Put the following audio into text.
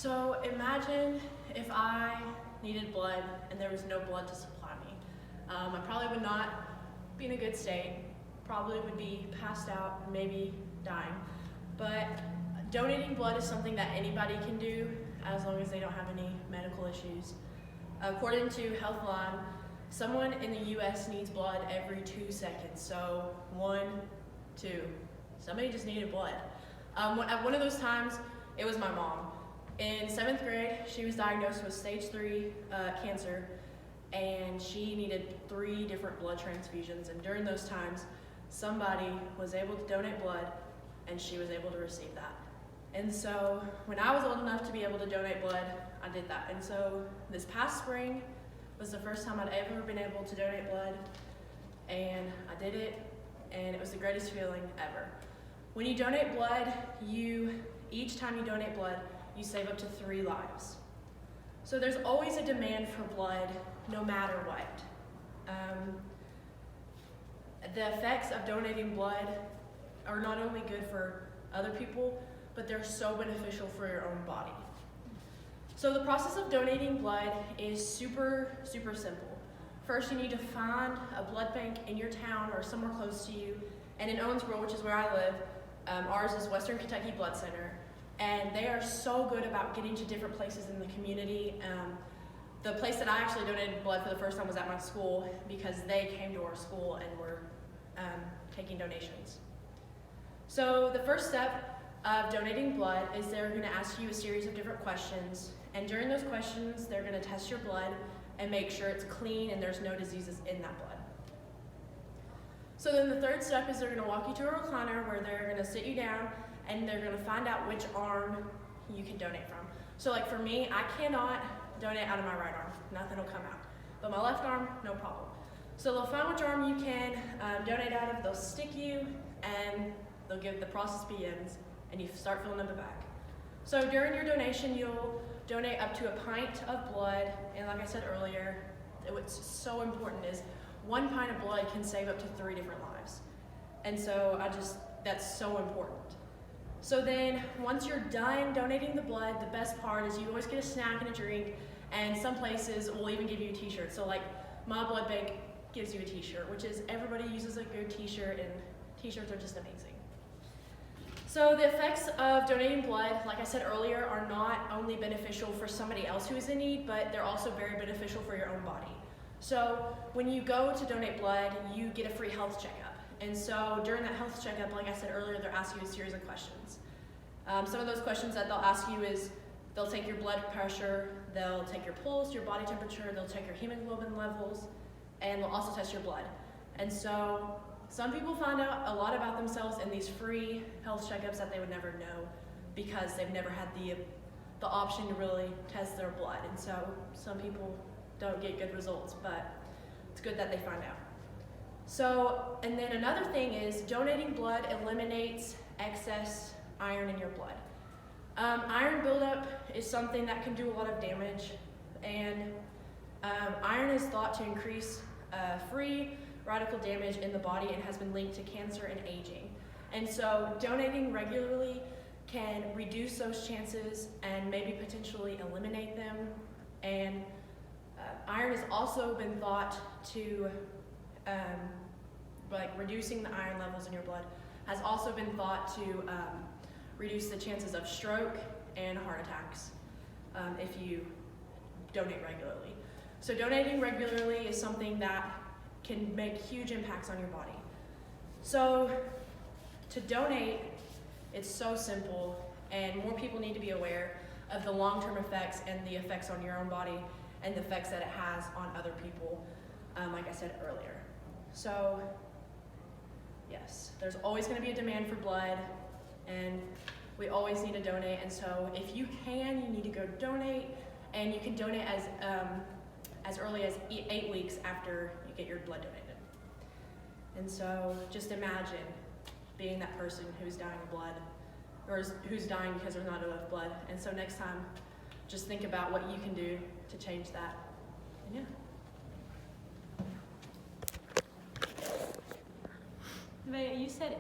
So imagine if I needed blood and there was no blood to supply me. I probably would not be in a good state, probably would be passed out, maybe dying. But donating blood is something that anybody can do as long as they don't have any medical issues. According to Healthline, someone in the US needs blood every 2 seconds. So 1, 2, somebody just needed blood. At one of those times, it was my mom. In 7th grade, she was diagnosed with stage 3 cancer, and she needed 3 different blood transfusions. And during those times, somebody was able to donate blood, and she was able to receive that. And so when I was old enough to be able to donate blood, I did that. And so this past spring was the first time I'd ever been able to donate blood, and I did it, and it was the greatest feeling ever. When you donate blood, each time you donate blood, you save up to 3 lives. So there's always a demand for blood, no matter what. The effects of donating blood are not only good for other people, but they're so beneficial for your own body. So the process of donating blood is super, super simple. First, you need to find a blood bank in your town or somewhere close to you. And in Owensboro, which is where I live, ours is Western Kentucky Blood Center. And they are so good about getting to different places in the community. The place that I actually donated blood for the first time was at my school because they came to our school and were taking donations. So the first step of donating blood is they're going to ask you a series of different questions. And during those questions, they're going to test your blood and make sure it's clean and there's no diseases in that blood. So then the third step is they're going to walk you to a recliner where they're going to sit you down and they're going to find out which arm you can donate from. So like for me, I cannot donate out of my right arm. Nothing will come out. But my left arm, no problem. So they'll find which arm you can donate out of, they'll stick you, and the process begins, and you start filling up the bag. So during your donation, you'll donate up to a pint of blood, and like I said earlier, what's so important is 1 pint of blood can save up to 3 different lives. And so that's so important. So then once you're done donating the blood, the best part is you always get a snack and a drink, and some places will even give you a t-shirt. So like my blood bank gives you a t-shirt, which is everybody uses a good t-shirt, and t-shirts are just amazing. So the effects of donating blood, like I said earlier, are not only beneficial for somebody else who is in need, but they're also very beneficial for your own body. So when you go to donate blood, you get a free health checkup. And so during that health checkup, like I said earlier, they're asking you a series of questions. Some of those questions that they'll ask you is, they'll take your blood pressure, they'll take your pulse, your body temperature, they'll check your hemoglobin levels, and they'll also test your blood. And so some people find out a lot about themselves in these free health checkups that they would never know because they've never had the option to really test their blood. And so some people don't get good results, but it's good that they find out. So, and then another thing is donating blood eliminates excess iron in your blood. Iron buildup is something that can do a lot of damage, and iron is thought to increase free radical damage in the body and has been linked to cancer and aging. And so donating regularly can reduce those chances and maybe potentially eliminate them. And iron has also been thought to, like reducing the iron levels in your blood, has also been thought to reduce the chances of stroke and heart attacks if you donate regularly. So donating regularly is something that can make huge impacts on your body. So to donate, it's so simple, and more people need to be aware of the long-term effects and the effects on your own body and the effects that it has on other people, like I said earlier. So yes, there's always going to be a demand for blood, and we always need to donate. And so if you can, you need to go donate, and you can donate as early as 8 weeks after you get your blood donated. And so just imagine being that person who's dying of blood, or who's dying because there's not enough blood. And so next time, just think about what you can do to change that. And yeah. You said